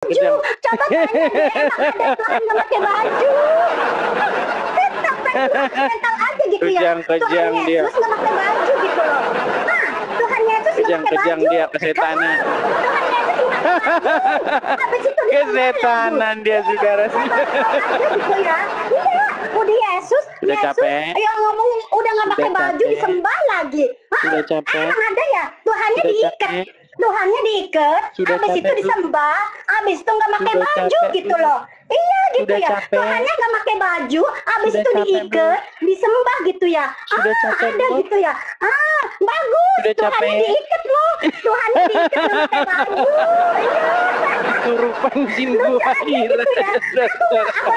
Kejam. Coba tanya deh, emang ada Tuhan nggak pakai baju? Mental aja gitu ya. Kejam Tuhan dia. Yesus nggak pakai baju gitu loh. Nah, Tuhan Yesus nggak pakai Kejam baju. dia, kesetanan. Tuhan Yesus nggak pakai baju. Habis itu Kesetanan dia, saudara. gitu ya. Iya, udah Yesus Udah capek. yang ngomong udah nggak pakai Udah baju capek. disembah lagi. Hah? Sudah capek. Emang ada ya? Tuhannya Sudah diikat. capek. Tuhannya diikat, Sudah habis itu capek. disembah, habis itu nggak pakai Sudah baju capek. gitu loh. Iya gitu Sudah ya. capek. Tuhannya nggak pakai baju, habis Sudah itu capek, diikat, disembah gitu ya. Sudah capek, ada Bu. gitu ya. Bagus. Sudah Tuhannya capek. diikat loh. Tuhannya diikat nggak pakai baju. Iya. Kesurupan jin Lucu buaya. aja gitu ya. Aku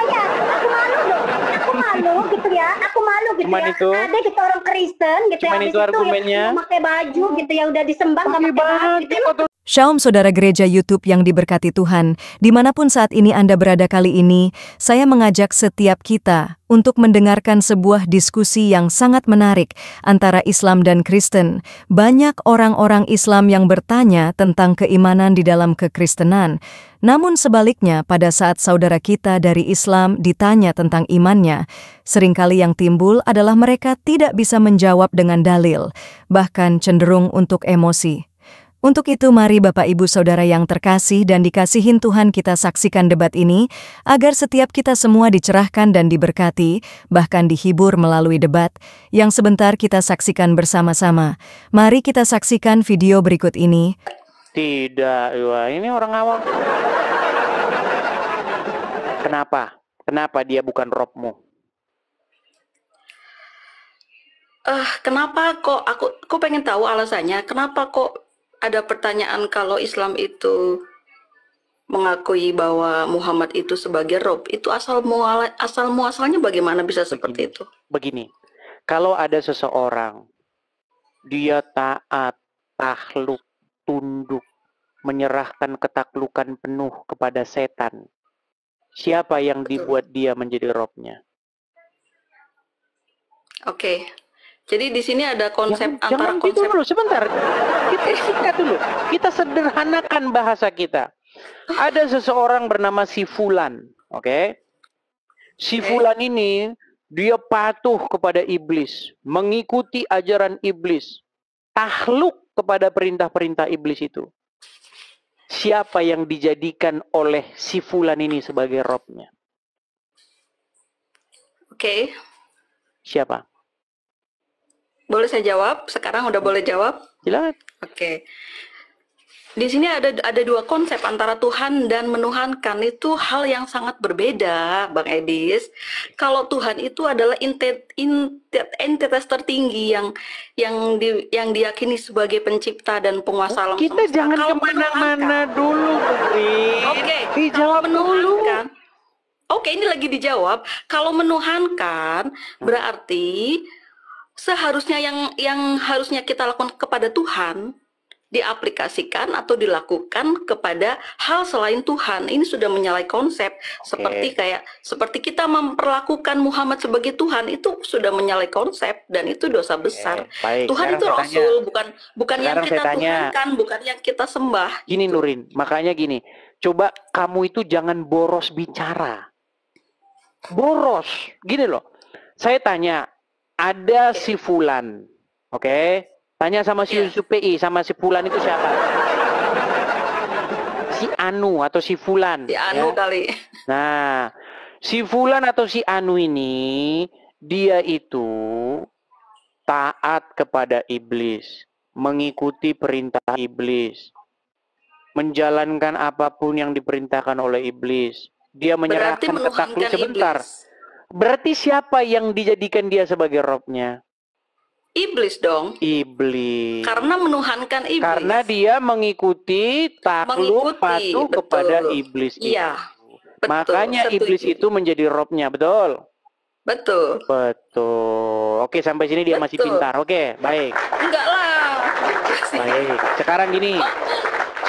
malu loh. Aku malu gitu ya. Aku malu gitu Cuman ya. itu? Ada gitu orang Kristen gitu Cuman ya. Habis itu argumennya? ya, pakai baju gitu ya. Udah disembah nggak Pakai pakai baju. baju Gitu. kok. Shalom saudara gereja YouTube yang diberkati Tuhan, dimanapun saat ini Anda berada kali ini, saya mengajak setiap kita untuk mendengarkan sebuah diskusi yang sangat menarik antara Islam dan Kristen. Banyak orang-orang Islam yang bertanya tentang keimanan di dalam kekristenan. Namun sebaliknya, pada saat saudara kita dari Islam ditanya tentang imannya, seringkali yang timbul adalah mereka tidak bisa menjawab dengan dalil, bahkan cenderung untuk emosi. Untuk itu mari Bapak Ibu Saudara yang terkasih dan dikasihin Tuhan kita saksikan debat ini, agar setiap kita semua dicerahkan dan diberkati, bahkan dihibur melalui debat, yang sebentar kita saksikan bersama-sama. Mari kita saksikan video berikut ini. Tidak, wah, ini orang awam. Kenapa? Kenapa dia bukan Robmu? Kenapa kok aku pengen tahu alasannya. Kenapa kok ada pertanyaan kalau Islam itu mengakui bahwa Muhammad itu sebagai Rob? Itu asal muasalnya bagaimana bisa seperti itu? Begini, kalau ada seseorang, dia taat, takluk, tunduk, menyerahkan ketaklukan penuh kepada setan, siapa yang dibuat dia menjadi Robnya? Oke. Jadi di sini ada konsep Jangan antara gitu konsep dulu, sebentar. Kita singkat dulu. Kita sederhanakan bahasa kita. Ada seseorang bernama si Fulan, oke? Si Fulan ini dia patuh kepada iblis, mengikuti ajaran iblis, takluk kepada perintah-perintah iblis itu. Siapa yang dijadikan oleh si Fulan ini sebagai Robnya? Oke. Siapa? Boleh saya jawab? Sekarang udah boleh jawab? Silakan. Oke. Di sini ada dua konsep antara Tuhan dan menuhankan. Itu hal yang sangat berbeda, Bang Edis. Kalau Tuhan itu adalah entitas tertinggi yang diyakini sebagai pencipta dan penguasa alam Kita semesta. jangan Kalau kemana-mana dulu, Putri. Oke, Dijawab dulu. Oke, ini lagi dijawab. Kalau menuhankan berarti seharusnya yang harusnya kita lakukan kepada Tuhan diaplikasikan atau dilakukan kepada hal selain Tuhan. Ini sudah menyalahi konsep. Seperti kita memperlakukan Muhammad sebagai Tuhan, itu sudah menyalahi konsep dan itu dosa besar. Baik, Tuhan itu Rasul, bukan yang kita tuhankan, bukan yang kita sembah. Gini Nurin, makanya gini, coba kamu itu jangan boros bicara. Boros, gini loh. Saya tanya, ada si Fulan, oke? Tanya sama si Yusuf PI, sama si Fulan itu siapa? Si Anu atau si Fulan? Si Anu kali. Nah, si Fulan atau si Anu ini, dia itu taat kepada iblis, mengikuti perintah iblis, menjalankan apapun yang diperintahkan oleh iblis. Dia menyerahkan ketakluk sebentar. Berarti siapa yang dijadikan dia sebagai Robnya? Iblis dong. Iblis. Karena menuhankan iblis. Karena dia mengikuti takluk patuh kepada iblis. Iya. Betul, makanya setuju. Iblis itu menjadi Robnya, betul? Betul. Betul. Oke, sampai sini dia masih pintar. Oke, baik. Enggak lah. Baik. Sekarang gini.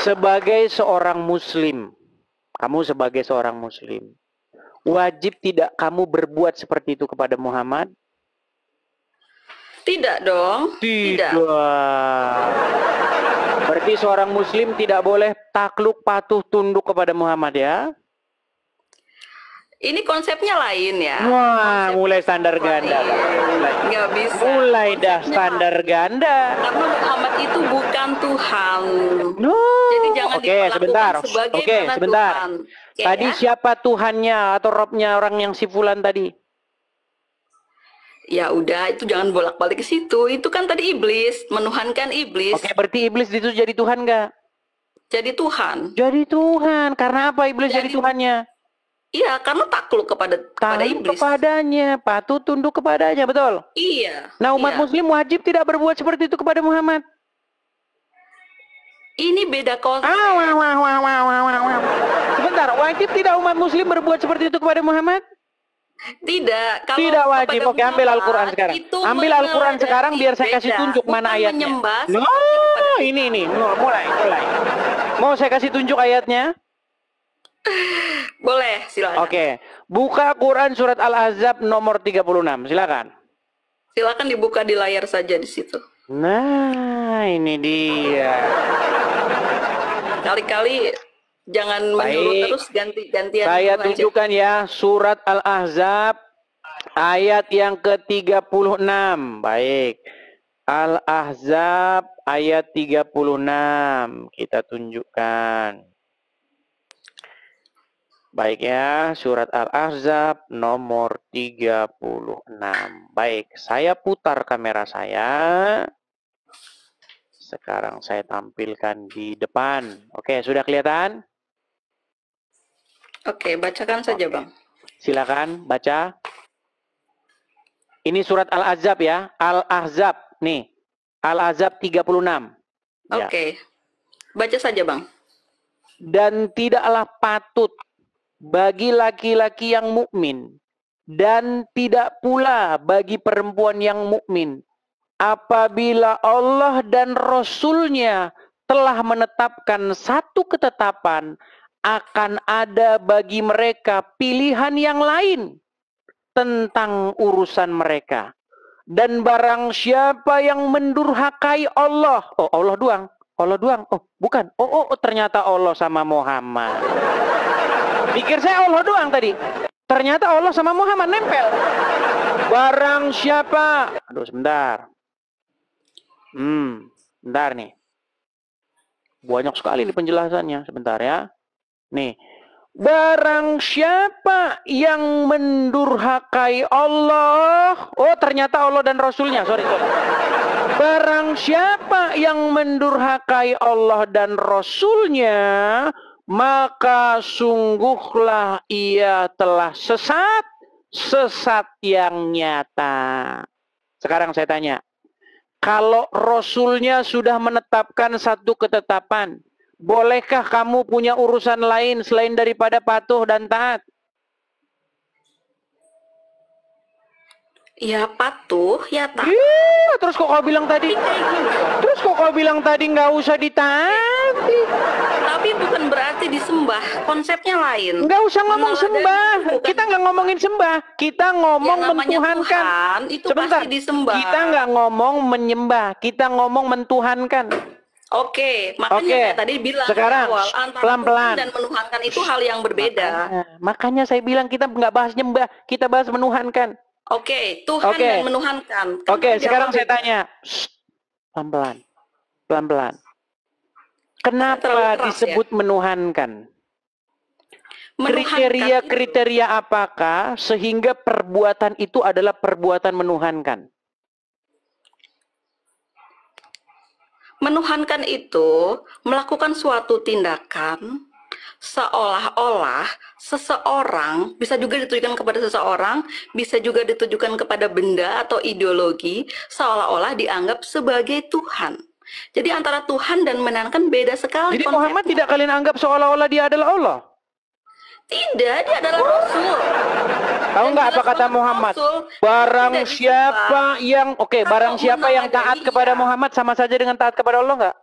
Sebagai seorang muslim, kamu sebagai seorang muslim, wajib tidak kamu berbuat seperti itu kepada Muhammad? Tidak dong. Tidak. Berarti seorang muslim tidak boleh takluk patuh tunduk kepada Muhammad ya? Ini konsepnya lain ya. Wah, mulai standar ganda. Nggak bisa. Mulai dah Konsepnya standar ganda. karena Muhammad itu bukan Tuhan. No. Jadi jangan Oke, diperlakukan sebentar. sebagai Oke, mana sebentar. Tuhan. Oke, Tadi ya? siapa Tuhannya atau Robnya orang yang si Fulan tadi? Ya udah, itu jangan bolak-balik ke situ. Itu kan tadi iblis, menuhankan iblis. Oke, berarti iblis itu jadi Tuhan nggak? Jadi Tuhan. Jadi Tuhan. Karena apa iblis jadi Jadi- Tuhannya? Iya, karena takluk kepada Taat iblis. kepadanya, patuh tunduk kepadanya, betul? Iya. Nah, umat iya. muslim wajib tidak berbuat seperti itu kepada Muhammad. Ini beda konsep. Sebentar, wajib tidak umat muslim berbuat seperti itu kepada Muhammad? Tidak. Kalau Tidak wajib. kepada Oke, ambil Muhammad, Al-Quran sekarang. itu Ambil Al-Quran sekarang biar saya kasih beda. tunjuk mana Bukan ayatnya. menyembah No, seperti kepada ini Tuhan. nih, mulai. Mau saya kasih tunjuk ayatnya? Boleh, silakan. Oke. Buka Quran surat Al-Ahzab nomor 36. Silakan. Silakan dibuka di layar saja di situ. Nah, ini dia. Kali-kali jangan Baik. menyuruh terus ganti-gantian. Saya dulu aja. tunjukkan ya surat Al-Ahzab ayat yang ke-36. Baik. Al-Ahzab ayat 36. Kita tunjukkan. Baik ya, surat Al-Ahzab nomor 36. Baik, saya putar kamera saya. Sekarang saya tampilkan di depan. Oke, sudah kelihatan? Oke, bacakan saja, Oke. Bang. Silakan baca. Ini surat Al-Ahzab ya. Al-Ahzab nih. Al-Ahzab 36. Ya. Oke. Baca saja, Bang. Dan tidaklah patut bagi laki-laki yang mukmin dan tidak pula bagi perempuan yang mukmin apabila Allah dan Rasul-Nya telah menetapkan satu ketetapan akan ada bagi mereka pilihan yang lain tentang urusan mereka. Dan barang siapa yang mendurhakai Allah, oh Allah doang, oh bukan, oh ternyata Allah sama Muhammad. Pikir saya Allah doang tadi. Ternyata Allah sama Muhammad nempel. Barang siapa, aduh sebentar. Bentar nih. Banyak sekali nih penjelasannya, sebentar ya. Nih. Barang siapa yang mendurhakai Allah, oh ternyata Allah dan Rasulnya, sorry. Barang siapa yang mendurhakai Allah dan Rasulnya, maka sungguhlah ia telah sesat yang nyata. Sekarang saya tanya, kalau Rasulnya sudah menetapkan satu ketetapan, bolehkah kamu punya urusan lain selain daripada patuh dan taat? Ya patuh, ya taat. Terus kok kau bilang tadi? Terus kok kau bilang tadi nggak usah ditaati? Tapi bukan berarti disembah. Konsepnya lain. Nggak usah ngomong Meneladani sembah. bukan- Kita nggak ngomongin sembah. Kita ngomong Yang namanya mentuhankan. Tuhan, itu Sebentar. pasti disembah. Kita nggak ngomong menyembah. Kita ngomong mentuhankan. Oke, makanya Oke. saya tadi bilang Sekarang, di awal antara pelan-pelan. Tuhan dan menuhankan itu hal yang berbeda. Makanya saya bilang kita nggak bahas nyembah. Kita bahas menuhankan. Oke, Tuhan Oke. dan menuhankan. Kan Oke, jauh sekarang saya beda. tanya. Shh, pelan-pelan. Kenapa Terlalu keras, disebut menuhankan? Menuhankan Kriteria apakah sehingga perbuatan itu adalah perbuatan menuhankan? Menuhankan itu melakukan suatu tindakan seolah-olah seseorang, bisa juga ditujukan kepada seseorang, bisa juga ditujukan kepada benda atau ideologi, seolah-olah dianggap sebagai Tuhan. Jadi antara Tuhan dan menuhankan beda sekali. Jadi konsepnya. Muhammad tidak kalian anggap seolah-olah dia adalah Allah? Tidak, dia adalah Rasul. Tahu Dan nggak apa jelas kata orang Muhammad? Rasul Barang tidak siapa yang barang siapa yang taat meneladani, kepada iya. Muhammad sama saja dengan taat kepada Allah nggak?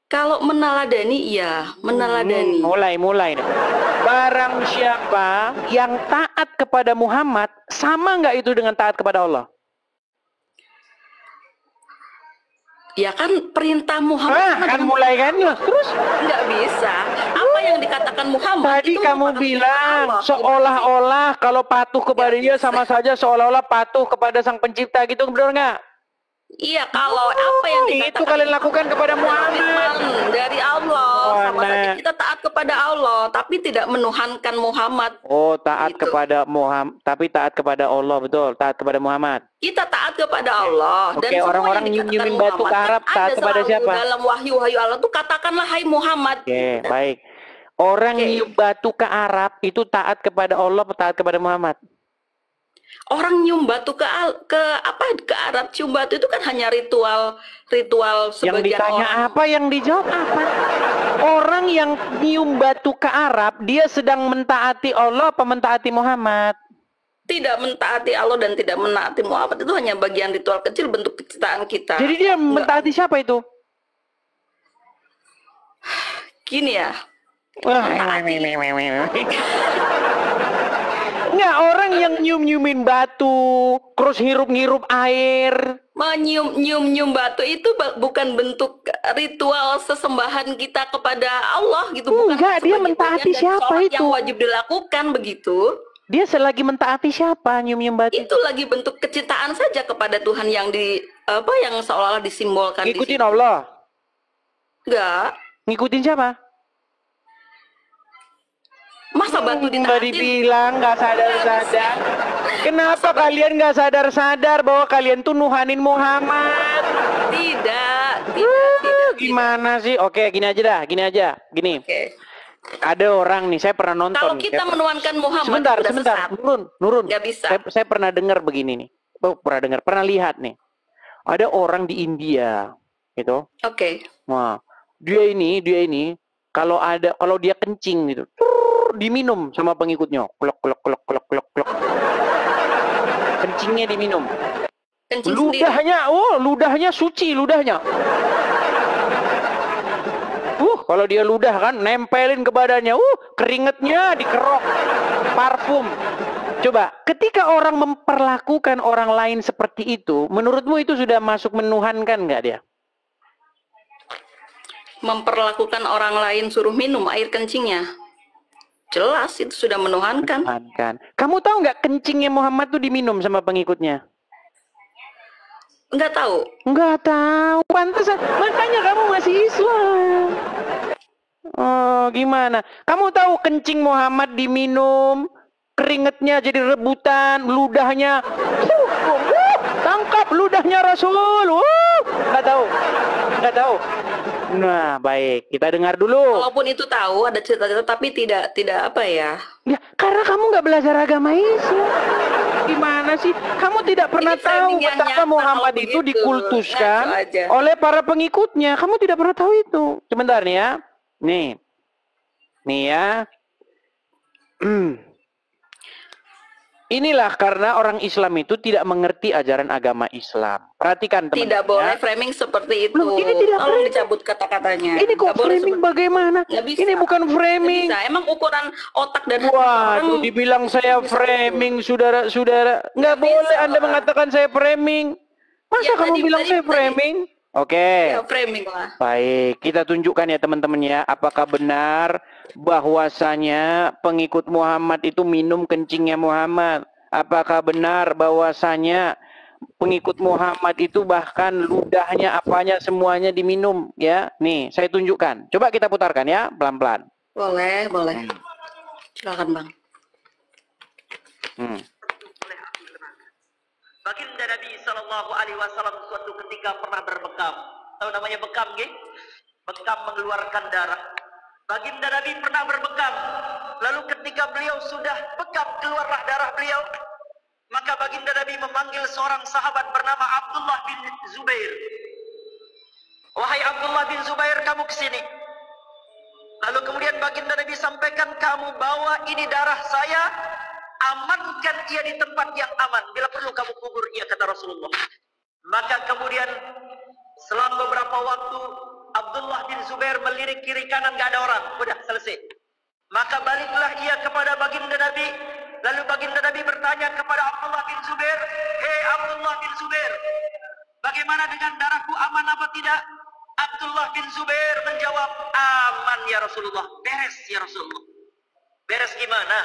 Kalau meneladani, iya, meneladani. Mulai nih. Barang siapa yang taat kepada Muhammad sama nggak itu dengan taat kepada Allah? Ya kan perintah Muhammad kan mulai kan terus nggak bisa. Apa yang dikatakan Muhammad tadi itu kamu merupakan bilang perintah Allah. seolah-olah kalau patuh kepada Nggak dia bisa. sama saja seolah-olah patuh kepada sang pencipta gitu, benar nggak? Iya, kalau apa yang dikatakan itu kalian lakukan kepada Muhammad. firman dari Allah, sama Mana? saja kita taat kepada Allah, tapi tidak menuhankan Muhammad. Oh, taat Gitu. kepada Muhammad, tapi taat kepada Allah, betul. Taat kepada Muhammad. Kita taat kepada Allah. Oke, Dan semua orang-orang yang dikatakan nyium-nyiumin batu Muhammad, ke Arab, kan taat ada kepada selalu siapa? dalam wahyu-wahyu Allah tuh katakanlah hai Muhammad. Oke, Gitu kan. baik. Orang Oke. nyium batu ke Arab itu taat kepada Allah, atau taat kepada Muhammad? Orang nyium batu ke Arab, cium batu itu kan hanya ritual Yang sebagian ditanya orang. apa, yang dijawab apa? Orang yang nyium batu ke Arab, dia sedang mentaati Allah apa mentaati Muhammad? Tidak mentaati Allah dan tidak menaati Muhammad, itu hanya bagian ritual kecil bentuk penciptaan kita. Jadi dia Enggak. mentaati siapa itu? Gini ya, Enggak, orang yang nyium-nyiumin batu, terus hirup-ngirup air. menyium batu itu bukan bentuk ritual sesembahan kita kepada Allah gitu, bukan Enggak, dia sebagai mentaati bagian dari siapa sholat itu? yang wajib dilakukan begitu. Dia selagi mentaati siapa nyium-nyium batu? Itu lagi bentuk kecintaan saja kepada Tuhan yang yang seolah-olah disimbolkan di Ngikutin situ. Allah. Enggak. Ngikutin siapa? Masa batu Nggak ditaatin? dibilang, nggak sadar-sadar. Kenapa kalian nggak sadar-sadar bahwa kalian tuh nuhanin Muhammad? Tidak. Gimana sih? Oke, gini aja dah, gini aja. Gini, Oke. ada orang nih, saya pernah nonton. Kalau nih, kita menuhankan Muhammad sebentar, sudah sebentar, sesat. nurun. Nggak bisa. Saya pernah dengar begini nih. Pernah dengar, pernah lihat nih. Ada orang di India, gitu. Oke. Wah, dia ini kalau dia kencing gitu, diminum sama pengikutnya. Klok klok klok klok klok klok. Kencingnya diminum. Kencing sendiri. Ludahnya suci, ludahnya. Kalau dia ludah kan nempelin ke badannya, keringetnya dikerok, parfum. Coba, ketika orang memperlakukan orang lain seperti itu, menurutmu itu sudah masuk menuhankan nggak dia? Memperlakukan orang lain suruh minum air kencingnya. Jelas itu sudah menuhankan. Menuhankan. Kamu tahu nggak kencingnya Muhammad tuh diminum sama pengikutnya? Enggak tahu. Nggak tahu. Pantesan. Makanya kamu masih Islam. Oh, gimana? Kamu tahu kencing Muhammad diminum, keringetnya jadi rebutan, ludahnya. Tangkap ludahnya Rasul. Nggak tahu. Nggak tahu. Nah, baik. Kita dengar dulu. Walaupun itu tahu ada cerita-cerita tapi tidak apa ya. Ya, karena kamu nggak belajar agama Islam. Gimana sih? Kamu tidak pernah Ini tahu framing yang betapa nyata Muhammad kalau itu begitu. dikultuskan Ngaco aja. oleh para pengikutnya. Kamu tidak pernah tahu itu. Sebentar nih ya. Nih ya. Inilah karena orang Islam itu tidak mengerti ajaran agama Islam. Perhatikan teman-teman. Tidak boleh ya. framing seperti itu. Loh, ini tidak Tolong framing. dicabut kata-katanya. Ini kok Nggak boleh framing seperti- bagaimana? Nggak bisa. Ini bukan Nggak framing. bisa. Emang ukuran otak dan hati Waduh, orang dibilang saya bisa framing, saudara-saudara. Nggak Nggak boleh bisa, Anda Pak. mengatakan saya framing. Masa Ya, kamu tadi- bilang tadi- saya framing? Oke. ya, framing lah. Baik, kita tunjukkan ya teman-teman ya. Apakah benar bahwasanya pengikut Muhammad itu minum kencingnya Muhammad? Apakah benar bahwasanya pengikut Muhammad itu bahkan ludahnya apanya semuanya diminum ya? Nih, saya tunjukkan. Coba kita putarkan ya, pelan-pelan. Boleh. Silakan, Bang. Baginda Nabi Sallallahu Alaihi Wasallam suatu ketika pernah berbekam. Tahu namanya bekam, nggih? Bekam mengeluarkan darah. Baginda Nabi pernah berbekam. Lalu ketika beliau sudah bekam keluarlah darah beliau, maka baginda Nabi memanggil seorang sahabat bernama Abdullah bin Zubair. Wahai Abdullah bin Zubair, kamu kesini. Lalu kemudian baginda Nabi sampaikan, kamu bawa ini darah saya, amankan ia di tempat yang aman. Bila perlu kamu kubur ia, kata Rasulullah. Maka kemudian selang beberapa waktu Abdullah bin Zubair melirik kiri kanan, gak ada orang. Udah selesai. Maka baliklah ia kepada baginda Nabi. Lalu baginda Nabi bertanya kepada Abdullah bin Zubair, hei Abdullah bin Zubair, Bagaimana dengan darahku, aman apa tidak? Abdullah bin Zubair menjawab, aman ya Rasulullah. Beres ya Rasulullah. Beres gimana?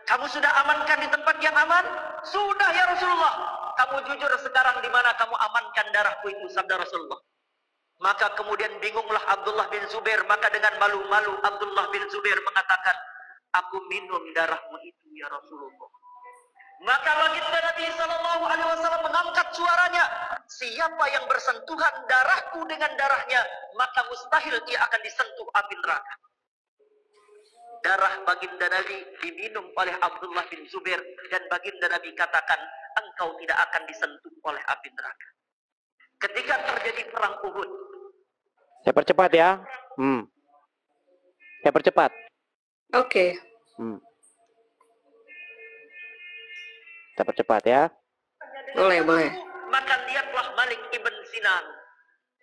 Kamu sudah amankan di tempat yang aman? Sudah ya Rasulullah. Kamu jujur sekarang di mana kamu amankan darahku itu, sabda Rasulullah. Maka kemudian bingunglah Abdullah bin Zubair. Maka dengan malu-malu Abdullah bin Zubair mengatakan, aku minum darahmu itu ya Rasulullah. Maka baginda Nabi Sallallahu Alaihi Wasallam mengangkat suaranya, siapa yang bersentuhan darahku dengan darahnya, maka mustahil ia akan disentuh api neraka. Darah baginda Nabi diminum oleh Abdullah bin Zubair, dan baginda Nabi katakan, engkau tidak akan disentuh oleh api neraka. Ketika terjadi perang Uhud, Saya percepat ya. Saya percepat. Oke. Saya percepat ya. Boleh, boleh. maka lihatlah Malik ibn Sinan.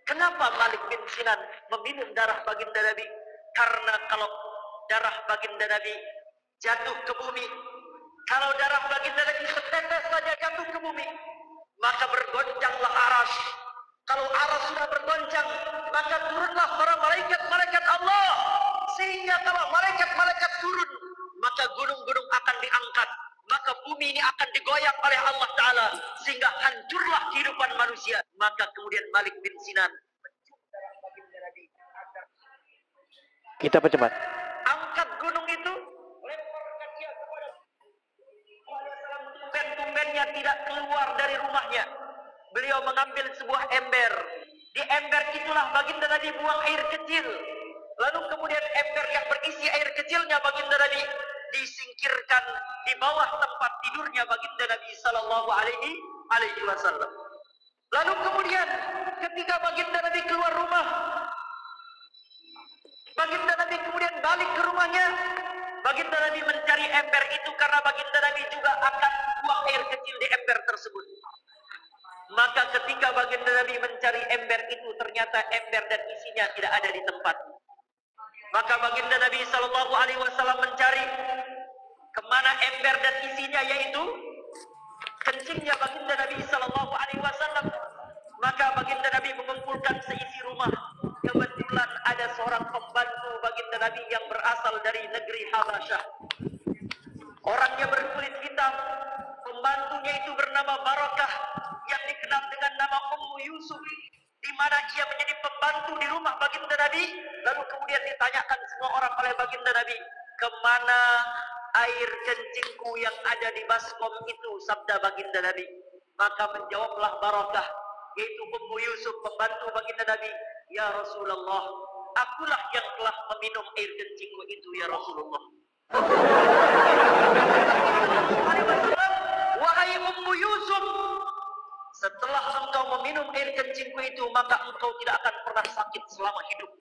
Kenapa Malik bin Sinan meminum darah baginda Nabi? Karena kalau darah baginda Nabi jatuh ke bumi, kalau darah baginda Nabi setetes saja jatuh ke bumi, maka bergoncanglah aras. Kalau aras sudah bergoncang, maka turunlah para malaikat-malaikat Allah. Sehingga kalau malaikat-malaikat turun, maka gunung-gunung akan diangkat. Maka bumi ini akan digoyang oleh Allah Ta'ala. Sehingga hancurlah kehidupan manusia. Maka kemudian Malik bin Sinan Kita percepat. angkat gunung itu, lemparkan dia kepada tumben-tumbennya tidak keluar dari rumahnya. Beliau mengambil sebuah ember. Di ember itulah baginda Nabi buang air kecil. Lalu kemudian ember yang berisi air kecilnya baginda Nabi disingkirkan di bawah tempat tidurnya baginda Nabi Sallallahu Alaihi Wasallam. Lalu kemudian ketika baginda Nabi keluar rumah, baginda Nabi kemudian balik ke rumahnya. Baginda Nabi mencari ember itu karena baginda Nabi juga akan buang air kecil di ember tersebut. Maka ketika baginda Nabi mencari ember itu, ternyata ember dan isinya tidak ada di tempat. Maka baginda Nabi Sallallahu Alaihi Wasallam mencari kemana ember dan isinya, yaitu kencingnya baginda Nabi Sallallahu Alaihi Wasallam. Maka baginda Nabi mengumpulkan seisi rumah. Kebetulan ada seorang pembantu baginda Nabi yang berasal dari negeri Habasyah. Orangnya berkulit hitam. Pembantunya itu bernama Barakah, yang dikenal dengan nama Ummu Yusuf, di mana ia menjadi pembantu di rumah baginda Nabi. Lalu kemudian ditanyakan semua orang oleh baginda Nabi, kemana air kencingku yang ada di baskom itu, sabda baginda Nabi. Maka menjawablah Barakah, yaitu Ummu Yusuf, pembantu baginda Nabi, ya Rasulullah, akulah yang telah meminum air kencingku itu, ya Rasulullah. Wahai Ummu Yusuf, setelah engkau meminum air kencingku itu, maka engkau tidak akan pernah sakit selama hidup.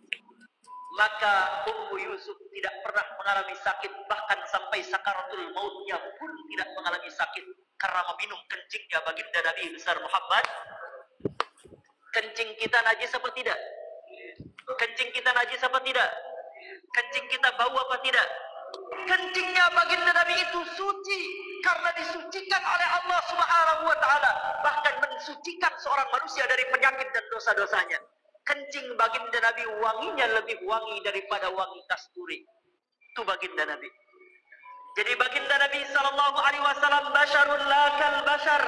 Maka Ummu Yusuf tidak pernah mengalami sakit, bahkan sampai sakaratul mautnya pun tidak mengalami sakit karena meminum kencingnya baginda Nabi besar Muhammad. Kencing kita najis apa tidak? Kencing kita najis apa tidak? Kencing kita bau apa tidak? Kencingnya baginda Nabi itu suci karena disucikan oleh Allah Subhanahu wa Ta'ala, bahkan mensucikan seorang manusia dari penyakit dan dosa-dosanya. Kencing baginda Nabi wanginya lebih wangi daripada wangi kasturi. Itu baginda Nabi. Jadi baginda Nabi Sallallahu Alaihi Wasallam basyarun la kal basyar,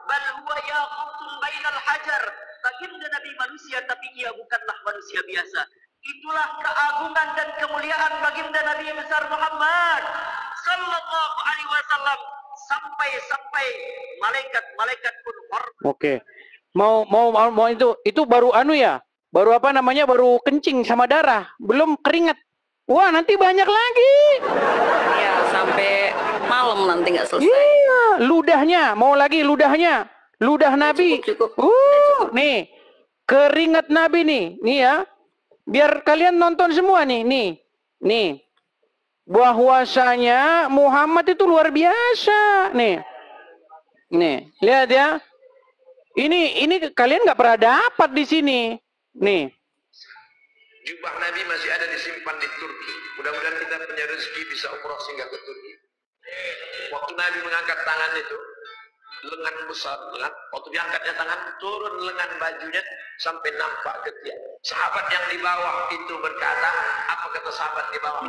bal huwa yaqutun bainal hajar. Baginda Nabi manusia, tapi ia bukanlah manusia biasa. Itulah keagungan dan kemuliaan baginda Nabi besar Muhammad Sallallahu Alaihi Wasallam, sampai malaikat-malaikat pun hormat. Oke. Mau itu baru anu ya? Baru apa namanya? Baru kencing sama darah, belum keringat. Wah, nanti banyak lagi. Ya, sampai malam nanti nggak selesai. Iya, ludahnya, mau lagi ludahnya. Ludah Nabi. Cukup. Nih. Keringat Nabi nih ya. Biar kalian nonton semua nih. Nih. Bahwasanya Muhammad itu luar biasa. Nih, lihat ya. Ini kalian nggak pernah dapat di sini. Nih. Jubah Nabi masih ada disimpan di Turki. Mudah-mudahan kita punya rezeki bisa umroh singgah ke Turki. Waktu Nabi mengangkat tangan itu, lengan besar, lengan, waktu diangkatnya tangan, turun lengan bajunya sampai nampak ketiak. Sahabat yang di bawah itu berkata, apa kata sahabat di bawah?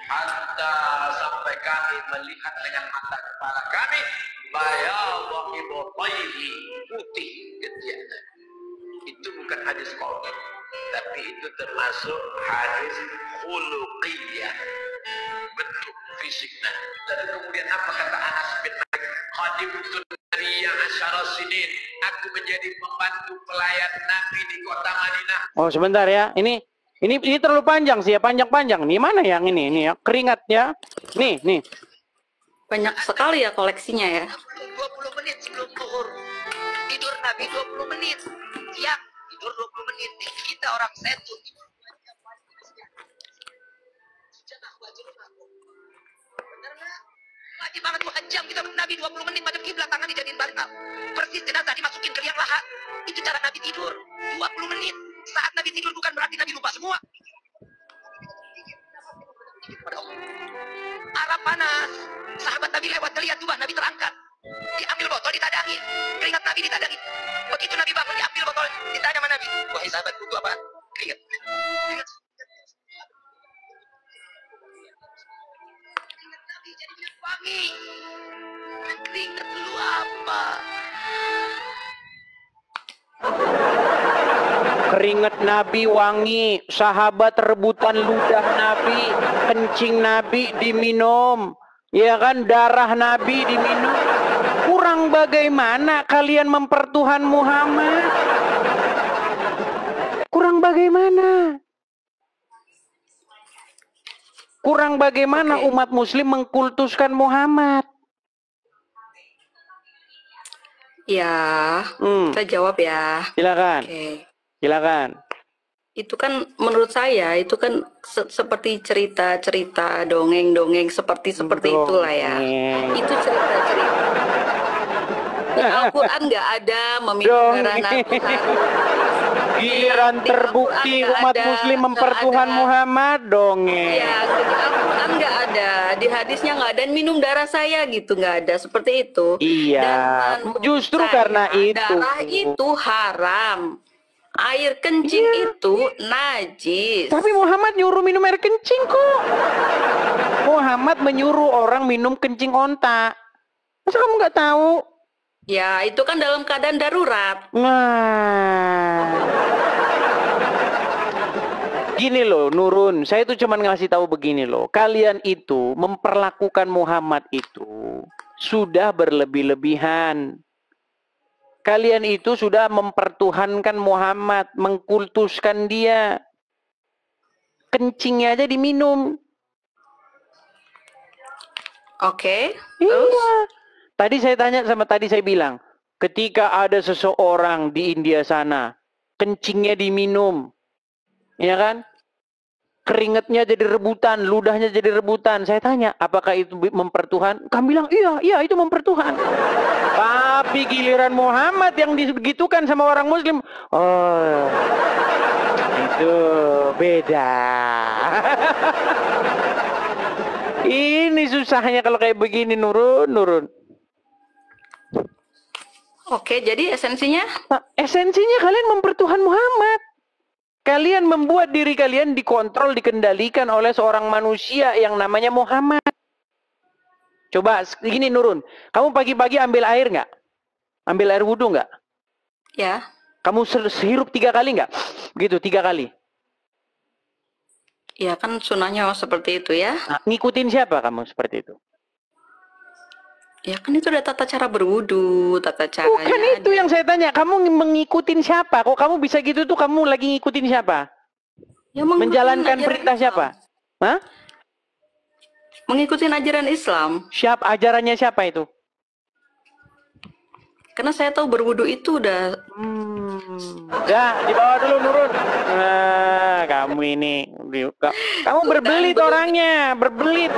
Hatta sampai kami melihat dengan mata kepala kami, bayadha ibtayhi, putih ketiaknya. Itu bukan hadis qaul, tapi itu termasuk hadis khuluqiyah, bentuk fisiknya. Lalu kemudian apa kata Anas bin Malik? Khadimtul Nabiyya asyara sinin, aku menjadi pembantu pelayan Nabi di kota Madinah. Oh, sebentar ya. Ini terlalu panjang sih ya, panjang-panjang. Nih mana yang ini ya, keringatnya. Nih. Banyak sekali ya koleksinya ya. 20 menit sebelum zuhur. Tidur Nabi 20 menit. Siang tidur 20 menit. Kita orang setu tidur 2 jam pagi siang. Jangan wajib aku. Benar enggak? Wajib banget 2 jam kita Nabi 20 menit macam kiblat, tangan dijadiin bantal. Persis jenazah dimasukin ke liang lahat. Itu cara Nabi tidur 20 menit. Saat Nabi tidur bukan berarti Nabi lupa semua. Arab panas. Sahabat Nabi lewat, ngeliat jubah Nabi terangkat. Diambil botol, ditadangi. Keringat Nabi ditadangi. Begitu Nabi bangun, diambil botol, ditanya sama Nabi. Wahai sahabatku, itu apa? Keringat. Keringat Nabi jadi minyak wangi. Keringat lu apa? Keringat Nabi wangi, sahabat rebutan ludah Nabi, kencing Nabi diminum, ya kan, darah Nabi diminum. Kurang bagaimana kalian mempertuhan Muhammad? Kurang bagaimana? Kurang bagaimana umat muslim mengkultuskan Muhammad? Ya, saya jawab ya. Silakan. Silakan. Itu kan menurut saya itu kan seperti cerita-cerita, dongeng-dongeng seperti itulah ya. Itu cerita-cerita. Di Al-Quran nggak ada meminum darah Nabi harus. Giliran terbukti umat muslim mempertuhan Muhammad, dongeng. Ya, di Al-Quran nggak ada, di hadisnya nggak ada, minum darah saya gitu, nggak ada seperti itu. Iya, justru karena itu. Darah itu haram. Air kencing itu najis. Tapi Muhammad nyuruh minum air kencing kok. Muhammad menyuruh orang minum kencing onta. Masa kamu nggak tahu? Ya, itu kan dalam keadaan darurat. Nah. Gini loh, Nurun. Saya tuh cuman ngasih tahu begini loh. Kalian itu memperlakukan Muhammad itu sudah berlebih-lebihan. Kalian itu sudah mempertuhankan Muhammad, mengkultuskan dia. Kencingnya aja diminum. Oke. Iya. Tadi saya bilang, ketika ada seseorang di India sana, kencingnya diminum. Ya kan? Keringatnya jadi rebutan, ludahnya jadi rebutan. Saya tanya, apakah itu mempertuhan? Kamu bilang, iya itu mempertuhan. Tapi giliran Muhammad yang digitukan sama orang Muslim, oh, itu beda. Ini susahnya kalau kayak begini, Nurun. Oke, jadi esensinya? Esensinya kalian mempertuhan Muhammad. Kalian membuat diri kalian dikontrol, dikendalikan oleh seorang manusia yang namanya Muhammad. Coba gini Nurun, kamu pagi-pagi ambil air nggak? Ambil air wudhu nggak? Ya. Kamu sehirup 3 kali nggak? Gitu, 3 kali. Ya kan sunahnya seperti itu ya. Nah, ngikutin siapa kamu seperti itu? Ya kan itu udah tata cara berwudu, tata caranya. Bukan itu yang saya tanya. Kamu mengikutin siapa? Kok kamu bisa gitu tuh? Kamu lagi ngikutin siapa? Ya, menjalankan perintah siapa? Hah? Mengikuti ajaran Islam. Ajarannya siapa itu? Karena saya tahu berwudu itu udah. Ya, dibawa dulu Nurun. Nah, kamu ini, kamu berbelit orangnya, berbelit.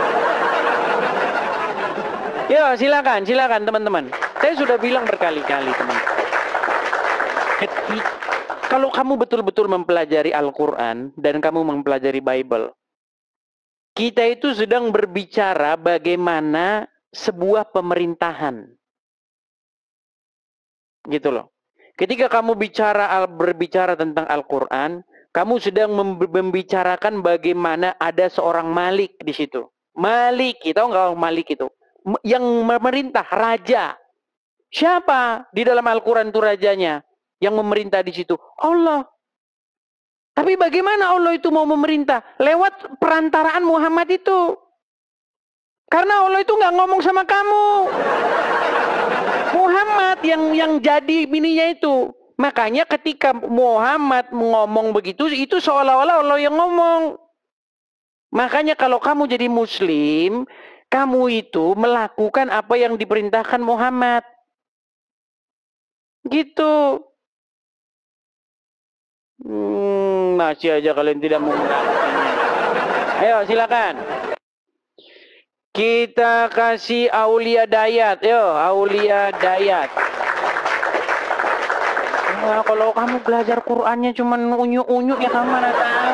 Yo, silakan teman-teman. Saya sudah bilang berkali-kali teman. Kalau kamu betul-betul mempelajari Al-Quran dan kamu mempelajari Bible, kita itu sedang berbicara bagaimana sebuah pemerintahan. Gitu loh. Ketika kamu berbicara tentang Al-Quran, kamu sedang membicarakan bagaimana ada seorang Malik di situ. Malik, tahu nggak Malik itu? Yang memerintah, raja. Siapa di dalam Al-Quran itu rajanya? Yang memerintah di situ? Allah. Tapi bagaimana Allah itu mau memerintah? Lewat perantaraan Muhammad itu. Karena Allah itu nggak ngomong sama kamu. Muhammad yang jadi bininya itu. Makanya ketika Muhammad ngomong begitu, itu seolah-olah Allah yang ngomong. Makanya kalau kamu jadi Muslim, kamu itu melakukan apa yang diperintahkan Muhammad. Gitu. Masih aja kalian tidak mau mengertinya. Ayo silakan. Kita kasih Aulia Dayat. Yo, Aulia Dayat. Nah, kalau kamu belajar Qur'annya cuma unyu-unyu ya kamu mana tahu.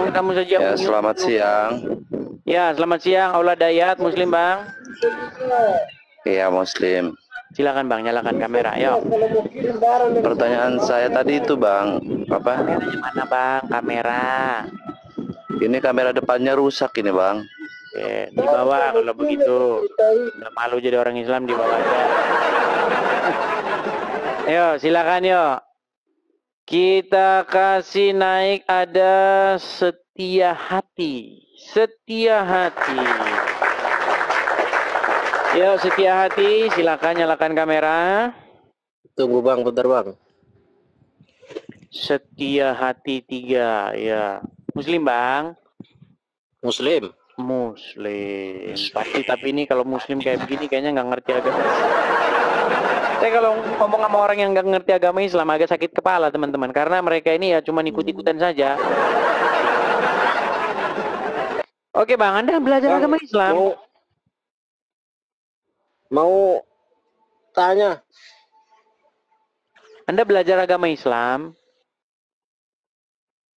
Kamu saja ya, unyu. Selamat siang. Ya, selamat siang Aulia Dayat, Muslim Bang. Iya, Muslim. Silakan Bang, nyalakan kamera. Yo. Pertanyaan saya tadi itu Bang, apa? Kameranya mana Bang? Kamera. Ini kamera depannya rusak ini Bang. Oke, di bawah kalau begitu. Udah malu jadi orang Islam, di bawah aja. Ayo, silakan yuk. Kita kasih naik ada Setia Hati. Setia Hati. Yo, Setia Hati, silakan nyalakan kamera. Tunggu Bang, bentar Bang. Setia Hati 3, ya. Muslim Bang? Muslim. Muslim. Pasti, tapi ini kalau Muslim kayak begini kayaknya nggak ngerti agama. Saya kalau ngomong sama orang yang nggak ngerti agama Islam agak sakit kepala teman-teman. Karena mereka ini ya cuma ikut-ikutan saja. Oke Bang, Anda belajar agama Islam? Mau tanya. Anda belajar agama Islam?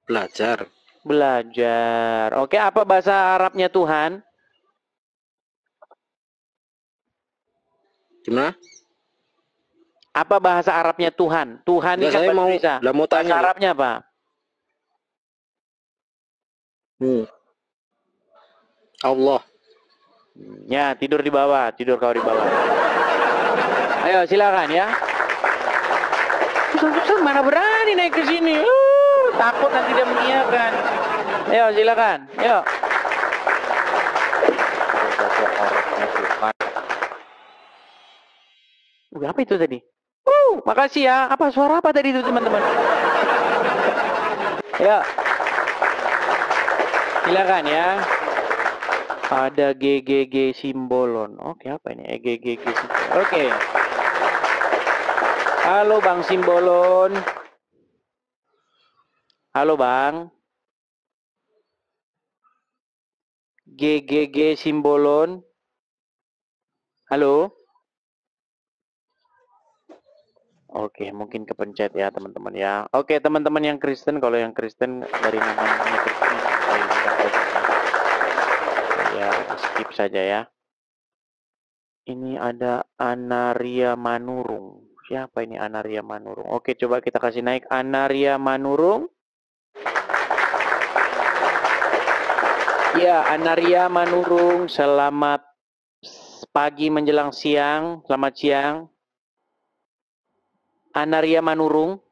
Belajar. Belajar. Oke, apa bahasa Arabnya Tuhan? Gimana? Apa bahasa Arabnya Tuhan? Tuhan ini kan bahasa Indonesia. Mau Bahasa tanya. Arabnya apa? Allah. Ya, tidur di bawah. Tidur kau di bawah. Ayo, silakan ya. Susah mana berani naik ke sini? Takut nanti dia mengiyakan. Ayo, silakan. Yuk. Apa itu tadi? Makasih ya. Apa suara apa tadi itu teman-teman? Ya. Silakan ya. Ada GGG Simbolon. Oke, apa ini? GGG Simbolon. Oke. Halo Bang Simbolon. Halo Bang. GGG Simbolon. Halo. Oke, mungkin kepencet ya teman-teman ya. Oke, teman-teman yang Kristen, kalau yang Kristen dari namanya Kristen, ya skip saja ya. Ini ada Anaria Manurung. Siapa ini Anaria Manurung? Oke, coba kita kasih naik Anaria Manurung. Ya, Anaria Manurung, selamat pagi menjelang siang. Selamat siang. Anaria Manurung.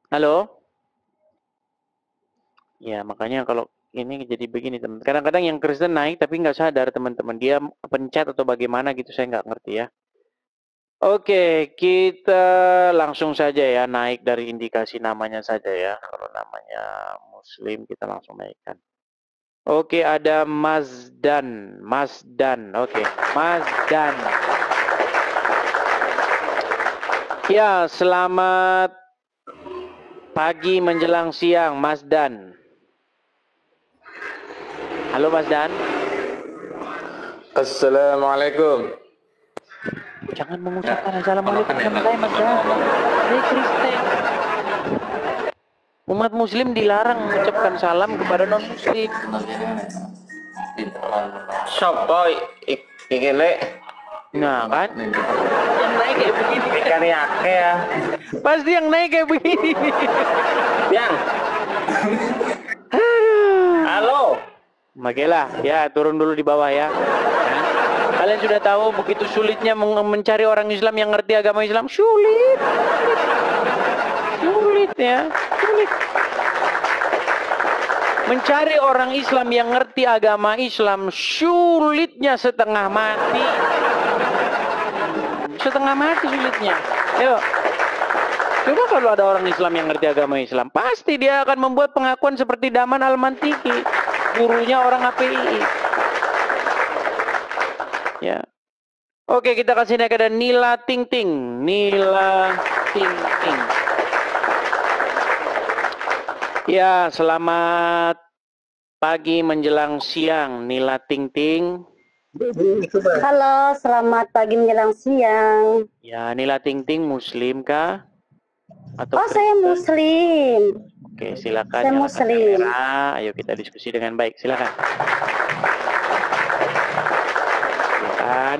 Halo? Ya, makanya kalau ini jadi begini teman. Kadang-kadang yang Kristen naik tapi nggak sadar teman-teman. Dia pencet atau bagaimana gitu, saya nggak ngerti ya. Oke, kita langsung saja ya naik dari indikasi namanya saja ya. Kalau namanya Muslim kita langsung naikkan. Oke, ada Mazdan. Mazdan. Oke, Mazdan. Ya, selamat pagi menjelang siang, Mas Dan. Halo, Mas Dan. Assalamualaikum. Jangan mengucapkan assalamualaikum sama saya, Mas Dan. Saya Kristen. Umat Muslim dilarang mengucapkan salam kepada non-Muslim. Siapa Kekele. Nah kan, yang naik kayak begini. Ikan yake ya. Pasti yang naik kayak begini. Yang. Halo. Makelah, ya turun dulu di bawah ya. Kan? Kalian sudah tahu begitu sulitnya mencari orang Islam yang ngerti agama Islam. Sulit ya, sulit. Mencari orang Islam yang ngerti agama Islam sulitnya setengah mati. Setengah mati sulitnya. Ayo. Coba kalau ada orang Islam yang ngerti agama Islam, pasti dia akan membuat pengakuan seperti Daman Al-Mantiki, gurunya orang API. Ya. Oke, kita kasih naik ada Nila Ting Ting. Nila Ting Ting. Ya, selamat pagi menjelang siang, Nila Ting Ting. Halo, selamat pagi menjelang siang. Ya, Nila Ting Ting Muslim kah? Atau Oh, saya Muslim. Oke, silakan. Saya nyalakan Muslim. kamera. Ayo kita diskusi dengan baik. Silakan. Silakan.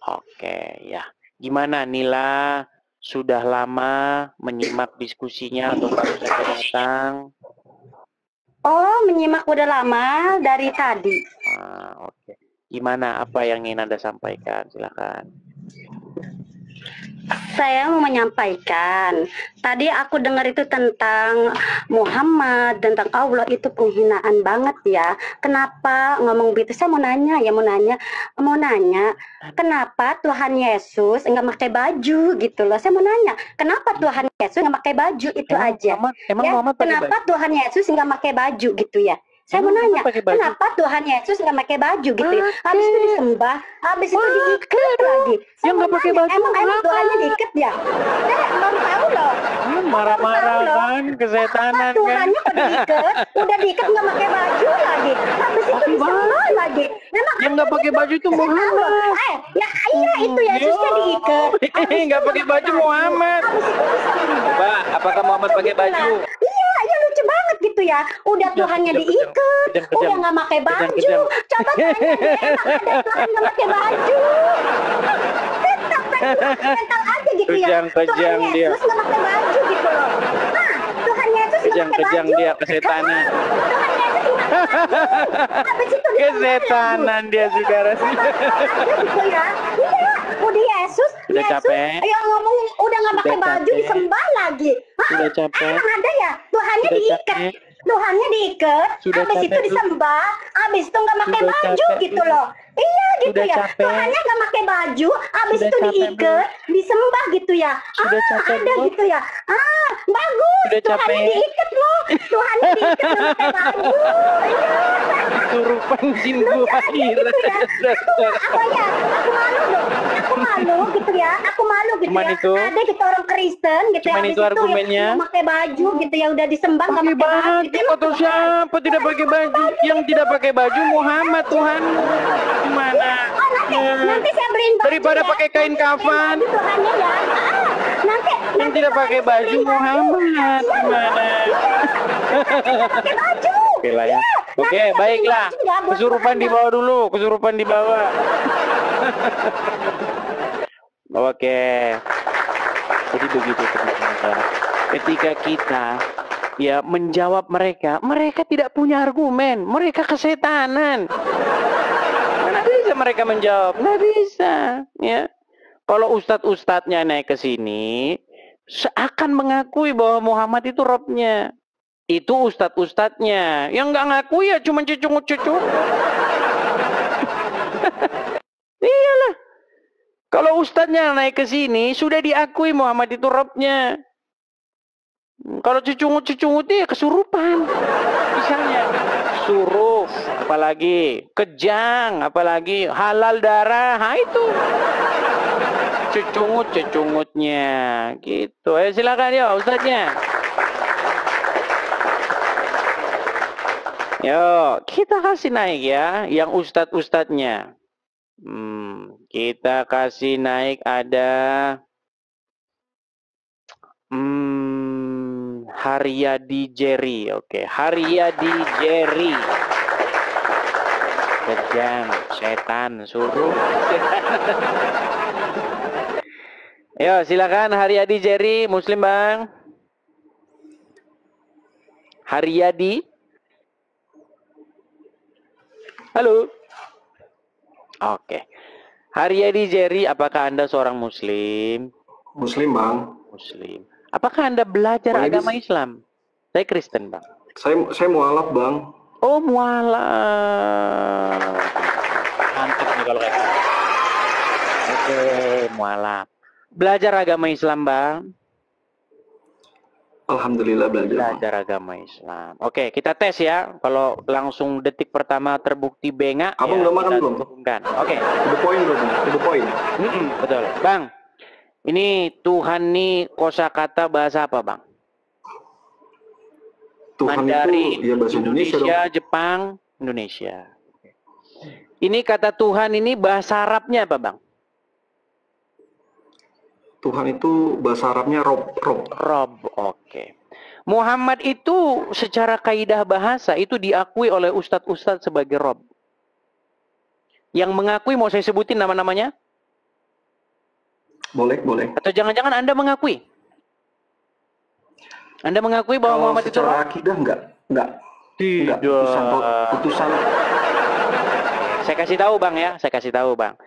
Oke, ya. Gimana Nila? Sudah lama menyimak diskusinya atau baru saja datang? Oh, menyimak udah lama dari tadi. Oke. Gimana? Apa yang ingin Anda sampaikan? Silakan. Saya mau menyampaikan, tadi aku dengar itu tentang Muhammad, tentang Allah, itu penghinaan banget ya. Kenapa ngomong begitu? Saya mau nanya, kenapa Tuhan Yesus nggak pakai baju gitu loh? Saya mau nanya, kenapa Tuhan Yesus nggak pakai baju itu aja? Emang Ya, Muhammad pakai kenapa baju? Tuhan Yesus nggak pakai baju gitu ya? Saya mau Emang nanya, pakai baju? kenapa Tuhan Yesus nggak pakai baju gitu ya? Habis itu disembah, habis itu diikat lagi. Saya Yang mau nggak pakai nanya, baju emang kenapa? Tuhannya diikat ya? Saya baru tahu loh. Marah-marah kan, kesetanan kan. Tuhannya kok diikat, udah diikat nggak pakai baju lagi. Habis itu disembah lagi. Memang Yang nggak pakai baju itu Muhammad. Ya iya itu Yesusnya diikat. Nggak pakai baju Muhammad. Habis itu disembah. Coba, apakah Muhammad pakai baju? Iya lucu banget gitu ya. Udah Tuhannya diikat, udah nggak pakai baju. Coba tanya deh, emang ada Tuhan nggak pakai baju? Mental aja gitu ya. Kejang-kejang Tuhan dia. Yesus nggak pakai baju gitu loh. Nah, Tuhan Yesus nggak pakai Kejang-kejang baju. dia, kesetanan. Tuhan Yesus nggak pakai baju. Habis itu disembah Kesetanan lagi. dia, saudara. Gitu ya. Iya, udah Yesus Udah capek? yang ngomong udah nggak pakai Udah baju capek? disembah lagi. Hah? Sudah capek? Emang ada ya? Tuhannya Sudah diikat. capek? Tuhannya diikat, Sudah habis itu capek? disembah, habis itu nggak pakai Sudah baju capek? gitu loh. Iya gitu Sudah ya. capek? Tuhannya nggak pakai baju, habis Sudah itu capek, diikat, disembah gitu ya. Sudah capek, ada Bu? gitu ya. Bagus. Sudah Tuhannya capek? diikat loh. Tuhannya diikat nggak pakai baju. Iya. Kesurupan jin Lucu gua aja gitu ya. Aku malu loh. Aku malu gitu ya. Aku malu gitu Cuman ya. itu? Ada gitu orang Kristen gitu Cuman ya. itu argumennya? Yang pakai baju gitu ya, udah disembah nggak Pakai pakai baju. baju Gitu. atau siapa tidak pakai baju? Yang tidak pakai baju Muhammad Tuhan. Gimana? Nanti saya beliin baju Daripada ya. pakai kain kafan. Baju Tuhannya ya. Nanti Yang tidak pakai baju Muhammad. Gimana? pakai baju. Oke lah ya. Iya, Oke, nanti saya baiklah. beliin baju ya buat Kesurupan di bawah dulu, kesurupan di bawah. Oke. Jadi begitu teman-teman. Ketika kita ya menjawab mereka, mereka tidak punya argumen, mereka kesetanan. Mana bisa mereka menjawab? Nggak bisa, ya. Kalau ustadz-ustadznya naik ke sini, seakan mengakui bahwa Muhammad itu Robnya. Itu ustadz-ustadznya. Yang nggak ngaku ya cuma cucungut-cucungut. Iyalah. Kalau ustadznya naik ke sini, sudah diakui Muhammad itu Robnya. Kalau cucungut-cucungut ya kesurupan. Misalnya suruf, apalagi kejang, apalagi halal darah, itu cucungut-cucungutnya gitu. Ayo silakan ya ustadznya. Yo, kita kasih naik ya, yang ustadz-ustadznya. Kita kasih naik ada Haryadi Jerry. Oke, Haryadi Jerry. Kejam, setan, suruh. Yo, silakan Haryadi Jerry, Muslim Bang. Haryadi. Halo. Oke. Haryadi Jerry, apakah Anda seorang Muslim? Muslim, Bang. Muslim. Apakah Anda belajar agama Islam? Saya Kristen, Bang. Saya mualaf, Bang. Oh, mualaf. Mantap nih kalau kayak gitu. Oke, mualaf. Belajar agama Islam, Bang? Alhamdulillah belajar. Belajar agama Islam. Oke, kita tes ya. Kalau langsung detik pertama terbukti bengak, Abang ya, udah makan kita belum? turunkan. Oke. To the point, Bang. To the point. Betul. Bang, ini Tuhan nih kosakata bahasa apa, Bang? Tuhan Mandarin, itu ya bahasa Indonesia, Jepang, Indonesia. Ini kata Tuhan ini bahasa Arabnya apa, Bang? Tuhan itu bahasa Arabnya Rob. Rob, oke. Muhammad itu secara kaidah bahasa itu diakui oleh ustadz-ustadz sebagai Rob. Yang mengakui mau saya sebutin nama-namanya? Boleh. Atau jangan-jangan Anda mengakui? Anda mengakui bahwa Muhammad itu Rob? Secara akidah enggak. Tidak. Putusan. Saya kasih tahu, Bang ya. Saya kasih tahu, Bang.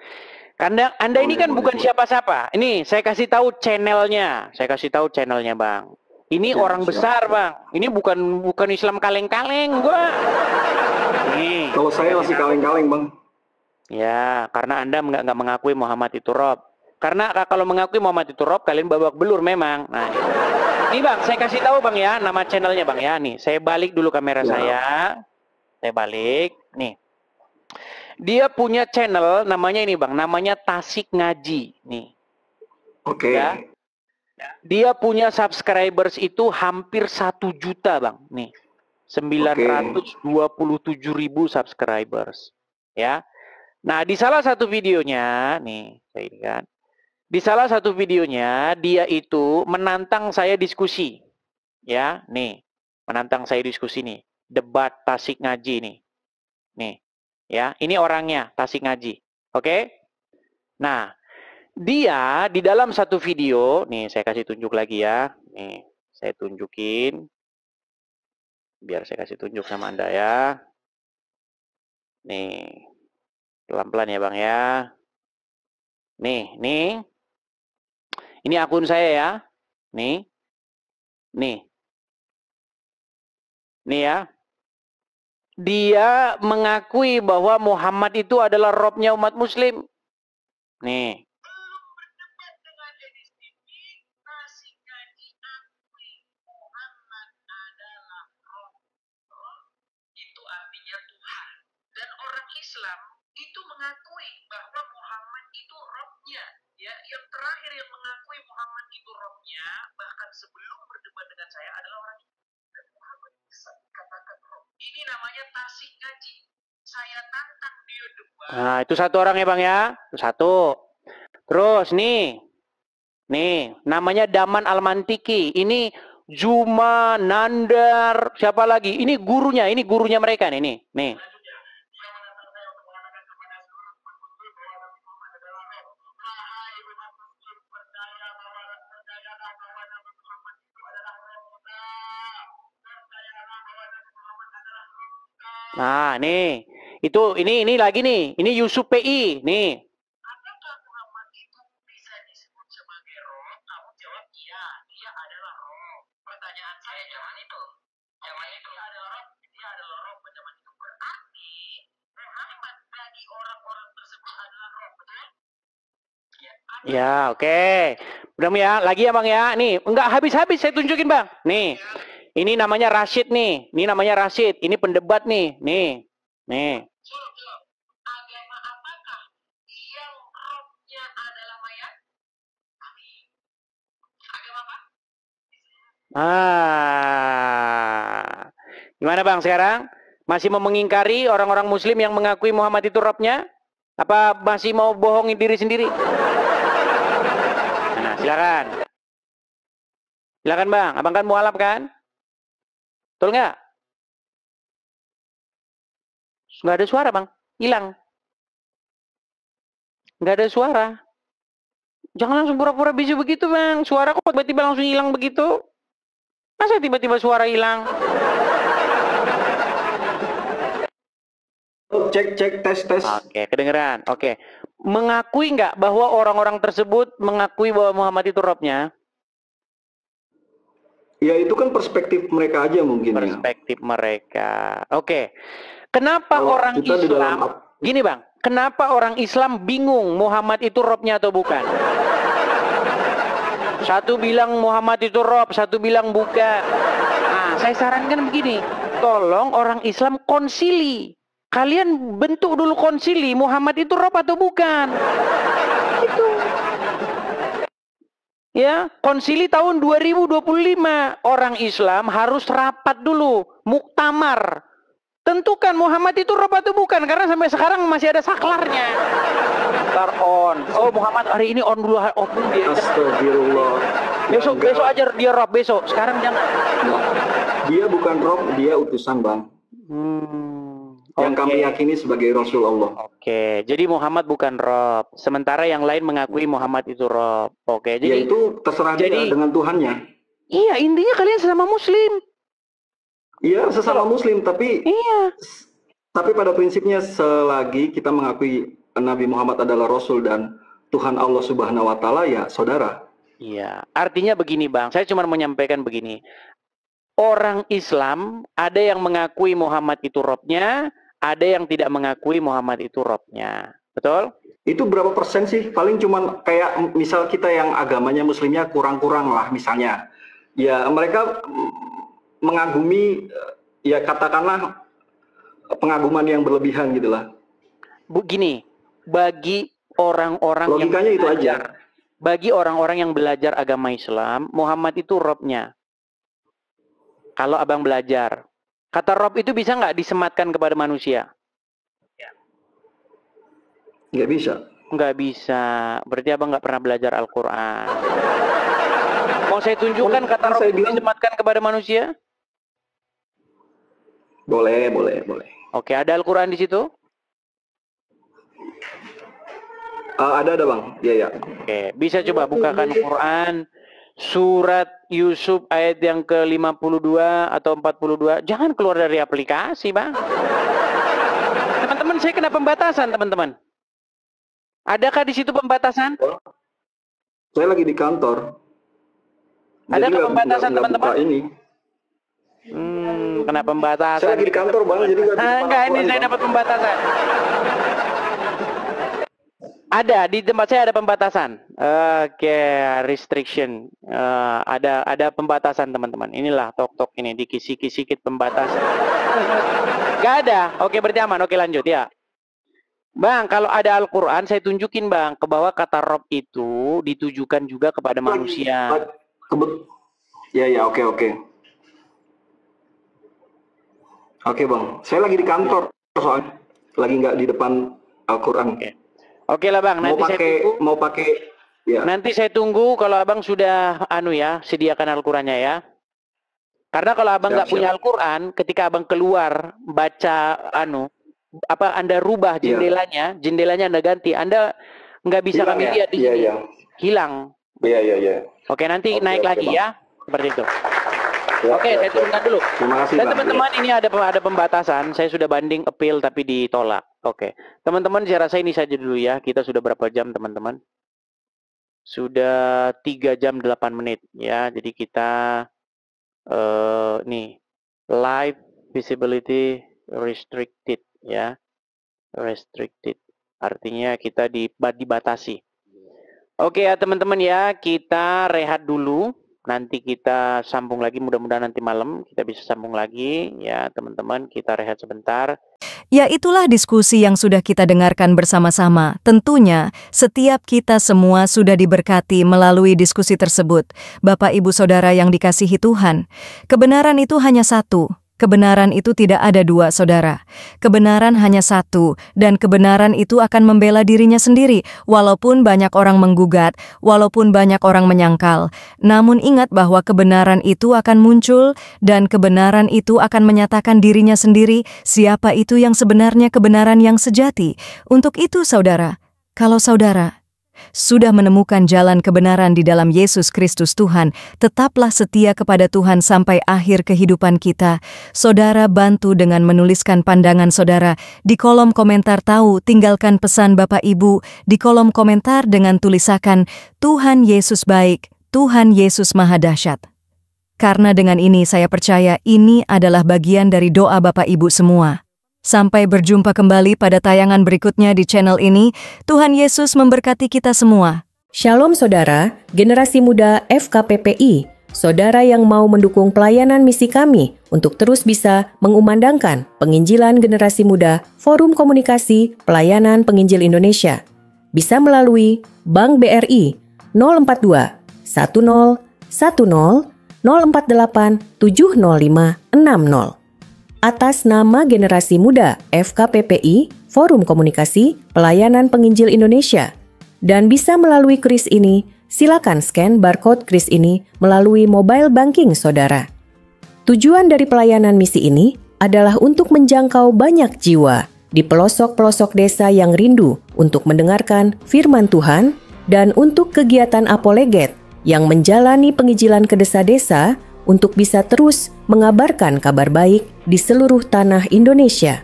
Anda ini kan bukan siapa-siapa. Ini saya kasih tahu channelnya. Saya kasih tahu channelnya, Bang. Ini orang besar, Bang. Ini bukan Islam kaleng-kaleng, gua. Nih. Kalau saya masih kaleng-kaleng, Bang. Ya, karena Anda nggak mengakui Muhammad itu Rob. Karena kalau mengakui Muhammad itu Rob, kalian babak belur memang. Nah, ini Bang, saya kasih tahu Bang ya, nama channelnya Bang ya. Nih, saya balik dulu kamera saya. Saya balik. Nih. Dia punya channel namanya ini Bang, namanya Tasik Ngaji. Nih. Oke. Ya. Dia punya subscribers itu hampir 1 juta Bang. Nih. 927.000 subscribers. Ya. Nah, di salah satu videonya, nih, saya ini kan. Di salah satu videonya, dia itu menantang saya diskusi. Ya, nih. Menantang saya diskusi nih. Debat Tasik Ngaji nih. Nih. Ya, ini orangnya, Tasik Ngaji. Oke? Nah, dia di dalam satu video, nih saya kasih tunjuk lagi ya. Nih, saya tunjukin. Biar saya kasih tunjuk sama Anda ya. Nih. Pelan-pelan ya Bang ya. Nih. Ini akun saya ya. Nih. Nih ya. Dia mengakui bahwa Muhammad itu adalah Robnya umat Muslim. Nih. Itu artinya Tuhan. Dan orang Islam itu mengakui bahwa Muhammad itu Robnya. Ya, yang terakhir yang mengakui Muhammad itu Robnya, bahkan sebelum berdebat dengan saya adalah orang dan Muhammad bisa dikatakan Rob. Ini namanya Tasik Ngaji. Saya tantang dia debat. Nah, itu satu orang ya Bang ya. Itu satu. Terus nih. Nih, namanya Daman Almantiki. Ini Juma, Nandar, siapa lagi? Ini gurunya mereka nih. Nih. Nah, nih. Ini lagi nih. Ini Yusuf PI, nih. Apakah Muhammad itu bisa disebut sebagai Rob? Kamu jawab iya, dia adalah Rob. Pertanyaan saya zaman itu dia adalah Rob zaman itu. Berarti Muhammad bagi orang-orang tersebut adalah Rob, betul? Ya, oke. Udah ya, lagi ya Bang ya. Nih, enggak habis-habis saya tunjukin Bang. Nih. Ini namanya Rashid nih. Ini namanya Rashid. Ini pendebat nih. Nih. Agama apakah yang Robnya adalah mayat? Agama apa? Gimana Bang sekarang? Masih mau mengingkari orang-orang Muslim yang mengakui Muhammad itu Robnya? Apa masih mau bohongin diri sendiri? Nah, silakan. Silakan Bang. Abang kan mualaf kan? Betul nggak? Nggak ada suara, Bang. Hilang. Nggak ada suara. Jangan langsung pura-pura bisu begitu, Bang. Suara kok tiba-tiba langsung hilang begitu? Masa tiba-tiba suara hilang? Cek, tes. Oke, kedengeran. Oke. Mengakui nggak bahwa orang-orang tersebut mengakui bahwa Muhammad itu Robnya? Ya itu kan perspektif mereka aja mungkin ya. Perspektif mereka. Oke. Kenapa Kalau orang kita di Islam, dalam- gini Bang, kenapa orang Islam bingung Muhammad itu Robnya atau bukan? Satu bilang Muhammad itu Rob, satu bilang bukan. Nah, saya sarankan begini, tolong orang Islam konsili. Kalian bentuk dulu konsili, Muhammad itu Rob atau bukan? Itu. Ya, konsili tahun 2025. Orang Islam harus rapat dulu, muktamar. Tentukan Muhammad itu Rob atau bukan, karena sampai sekarang masih ada saklarnya. Ntar on. Oh, Muhammad hari ini on dulu, off dulu dia. Astagfirullah. Besok aja dia Rob besok. Sekarang jangan. Dia bukan Rob, dia utusan, Bang. Yang kami yakini sebagai Rasul Allah. Oke, jadi Muhammad bukan Rob. Sementara yang lain mengakui Muhammad itu Rob. Oke, Ya jadi itu terserah dia dengan Tuhannya. iya, intinya kalian sesama Muslim. Iya, sesama Muslim, tapi Iya. tapi pada prinsipnya selagi kita mengakui Nabi Muhammad adalah Rasul dan Tuhan Allah Subhanahu wa Ta'ala, ya saudara. Iya, artinya begini Bang, saya cuma menyampaikan begini. Orang Islam ada yang mengakui Muhammad itu Robnya, ada yang tidak mengakui Muhammad itu Robnya. Betul? Itu berapa persen sih? Paling cuman kayak misal kita yang agamanya Muslimnya kurang-kurang lah misalnya. Ya mereka mengagumi, ya katakanlah pengaguman yang berlebihan gitulah. Begini, bagi orang-orang yang Logikanya itu aja. Bagi orang-orang yang belajar agama Islam, Muhammad itu Robnya. Kalau abang belajar, kata Rob itu bisa nggak disematkan kepada manusia? Nggak bisa. Nggak bisa. Berarti abang nggak pernah belajar Al-Quran. Mau saya tunjukkan kata Rob itu disematkan kepada manusia? Boleh. Oke, ada Al-Quran di situ? Ada Bang. Iya. Oke, bisa coba bukakan Quran surat Yusuf ayat yang ke-52 atau 42. Jangan keluar dari aplikasi, Bang. Teman-teman, saya kena pembatasan, teman-teman. Adakah di situ pembatasan? Saya lagi di kantor. Adakah pembatasan, nggak teman-teman? buka ini. Kena pembatasan. Saya lagi di kantor, Bang, jadi nggak bisa Enggak, ini Al-Quran, saya Bang. dapat pembatasan. Ada di tempat saya ada pembatasan. Oke, restriction. Ada pembatasan, teman-teman. Inilah tok-tok ini dikisi-kisi pembatasan. Gak ada. Oke, berarti aman. Oke, lanjut ya. Bang, kalau ada Al-Quran, saya tunjukin Bang, ke bawah kata Rob itu ditujukan juga kepada manusia. Ya, oke. Oke Bang, saya lagi di kantor soalnya, lagi nggak di depan Al-Quran. Oke lah Bang, nanti mau pakai, ya. Nanti saya tunggu kalau abang sudah sediakan Al-Qurannya ya. Karena kalau abang nggak punya Al-Quran, ketika abang keluar baca Anda rubah jendelanya Anda ganti, Anda nggak bisa Hilang kami ya? lihat di sini. Iya. Hilang. Iya. Oke, nanti naik lagi Bang. ya, seperti itu. Ya, Oke, saya turunkan dulu. Terima kasih Dan Bang. teman-teman, ini ada pembatasan. Saya sudah banding appeal tapi ditolak. Oke, teman-teman, saya rasa ini saja dulu ya. Kita sudah berapa jam, teman-teman? Sudah 3 jam 8 menit ya. Jadi kita live visibility restricted ya. Restricted. Artinya kita dibatasi. Oke ya teman-teman ya, kita rehat dulu. Nanti kita sambung lagi, mudah-mudahan nanti malam kita bisa sambung lagi ya teman-teman. Kita rehat sebentar. Ya, itulah diskusi yang sudah kita dengarkan bersama-sama. Tentunya, setiap kita semua sudah diberkati melalui diskusi tersebut. Bapak, Ibu, Saudara yang dikasihi Tuhan, kebenaran itu hanya satu, Kebenaran itu tidak ada dua, saudara. Kebenaran hanya satu, dan kebenaran itu akan membela dirinya sendiri, walaupun banyak orang menggugat, walaupun banyak orang menyangkal. Namun ingat bahwa kebenaran itu akan muncul, dan kebenaran itu akan menyatakan dirinya sendiri, siapa itu yang sebenarnya kebenaran yang sejati. Untuk itu, saudara, kalau saudara sudah menemukan jalan kebenaran di dalam Yesus Kristus Tuhan, tetaplah setia kepada Tuhan sampai akhir kehidupan kita. Saudara bantu dengan menuliskan pandangan saudara di kolom komentar. Tinggalkan pesan Bapak Ibu di kolom komentar dengan tulisakan, Tuhan Yesus baik, Tuhan Yesus maha dahsyat. Karena dengan ini saya percaya ini adalah bagian dari doa Bapak Ibu semua. Sampai berjumpa kembali pada tayangan berikutnya di channel ini. Tuhan Yesus memberkati kita semua. Shalom saudara, generasi muda FKPPI, saudara yang mau mendukung pelayanan misi kami untuk terus bisa mengumandangkan penginjilan generasi muda Forum Komunikasi Pelayanan Penginjil Indonesia. Bisa melalui Bank BRI 042 10 10 048 705 60. Atas nama Generasi Muda FKPPI, Forum Komunikasi Pelayanan Penginjil Indonesia. Dan bisa melalui kris ini, silakan scan barcode kris ini melalui mobile banking saudara. Tujuan dari pelayanan misi ini adalah untuk menjangkau banyak jiwa di pelosok-pelosok desa yang rindu untuk mendengarkan firman Tuhan dan untuk kegiatan apoleget yang menjalani penginjilan ke desa-desa untuk bisa terus mengabarkan kabar baik di seluruh tanah Indonesia.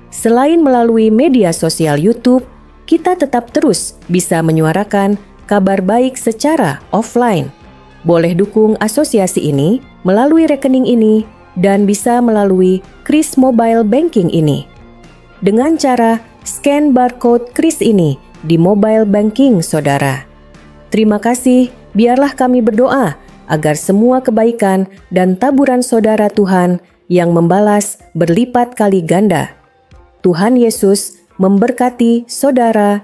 Selain melalui media sosial YouTube, kita tetap terus bisa menyuarakan kabar baik secara offline. Boleh dukung asosiasi ini melalui rekening ini dan bisa melalui kris mobile banking ini. Dengan cara scan barcode kris ini di mobile banking saudara. Terima kasih, biarlah kami berdoa agar semua kebaikan dan taburan saudara Tuhan yang membalas berlipat kali ganda. Tuhan Yesus memberkati saudara